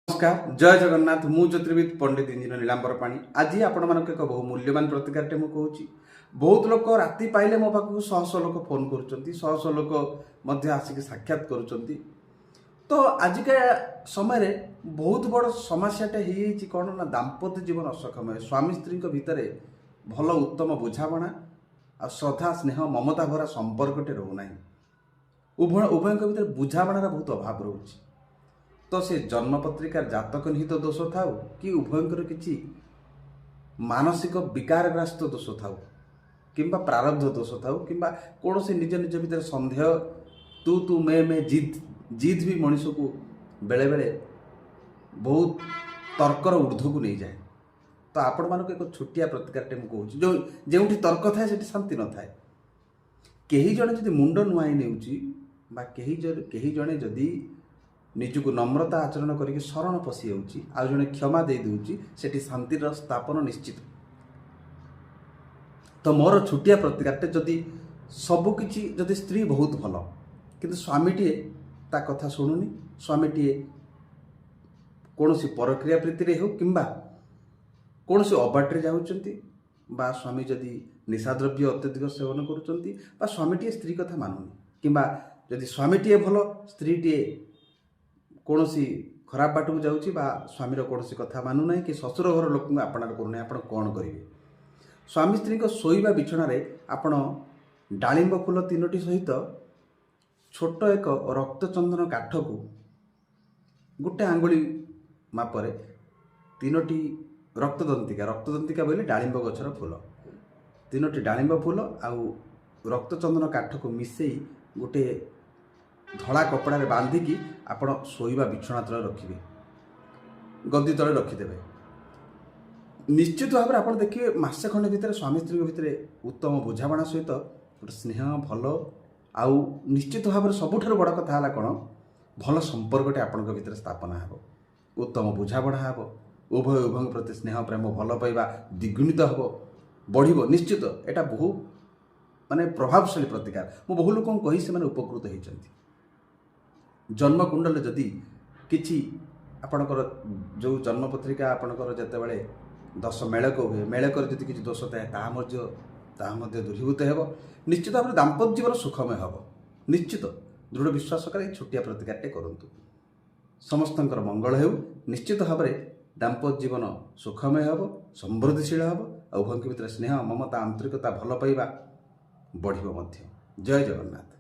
नमस्कार जय जगन्नाथ मु ज्योतिर्विद पंडित इंजीनियर नीलांबर पाणी आज आपण मानक एक बहु मूल्यवान प्रतिकारटे मु कहूँ बहुत लोक राति पाइले मो पाखु शह शह लोक फोन कर शह शह लोक आसिक साक्षात कर तो आजिका समय बहुत बड़ समस्याटे हो कौन ना दाम्पत्य जीवन असक्षम स्वामी स्त्री भितर भल उत्तम बुझाणा आ श्रद्धा स्नेह ममता भरा संपर्कटे रोना उभय भर बुझाणार बहुत अभाव रोचे तो से जन्म पत्रिकार जातक निहित दोष थाउ कि उभयंकर किछि मानसिक विकारग्रस्त दोष थाउ किंबा प्रारब्ध दोष थाउ किंबा कौन से निज निज भीतर संदेह तू मैं जिद भी मनीष को बेले बेले बहुत तर्कर ऊर्ध्व को नहीं जाए। तो आपण मानक एक छोटिया प्रतिकारटे मु कहूँ जो जोठी तर्क थाए सेठी शांति न थाए। केही जणे जदि मुंड नुआई नेउची बा केही जणे जदि निजको नम्रता आचरण करके शरण पशि जाऊँगी आउ जड़े क्षमा दे दूची सेठी शांतिर स्थापन निश्चित। तो मोर छुटिया प्रतिकारटे जदि सबकि जदि स्त्री बहुत भल किंतु स्वामीटे ता कथा शुणुनी स्वामीटे कौन सी परक्रिया प्रीति हो कि कौन सी अबाटे जाऊँच बा स्वामी जदि निशाद्रव्य अत्यधिक सेवन कर स्वामीटे स्त्री कथा मानुनी कि जदि स्वामीटे भल स्त्रीटे कौन सी खराब बाट को जाऊँगी स्वामीर कौन सी कथा मानुना कि ससुर घर लोक आपणार करूना आप कौन करेंगे। स्वामी स्त्री को शोइबा बिछणार आपण डालिंब फूल 3टी सहित छोट एक रक्तचंदन काठ को गोटे आंगुली मापरे 3टी रक्तदंतिका बोले डालिंब गछर फूल 3टी डालिंब फूल आउ रक्तचंदन काठ को मिसई गोटे धड़ा कपड़ा रे बांधिकी आपण शोइबा बिछना तले रखिबे गद्दी तले रखिदेवे। निश्चित भाव में आप देखिए मसे खंड भितर स्वामी स्त्री भितर उत्तम बुझाणा सहित गोटे स्नेह भल आउ निश्चित भाव में सबुठ बड़ कथा है कौन भल संपर्कटे आपण भितर स्थापना हे उत्तम बुझाणा हे उभय प्रति स्नेह प्रेम भल पाइबा द्विगुणित हे बढ़ निश्चित एटा बहु माने प्रभावशाली प्रतिकार मु बहु लोक कही से उपकृत होती। जन्मकुंडल जदि किछि आपणकर जो जन्म पत्रिका आपणकर जेतेबेले 10 मेलक हुए मेलकर जदि किछि दोष थाए ताहा दूरीभूत हेब निश्चित भाव में दाम्पत्य जीवन सुखमय हेब निश्चित दृढ़ विश्वास कर छोटिया प्रतिकारटे करंतु समस्तंकर मंगल हेउ निश्चित भाव में दाम्पत्य जीवन सुखमय हेब समृद्धिशील हेब उभयଙ୍କ ଭିତରେ स्नेह ममता आंतरिकता भल पाइबा बढ़िबो मध्य। जय जगन्नाथ।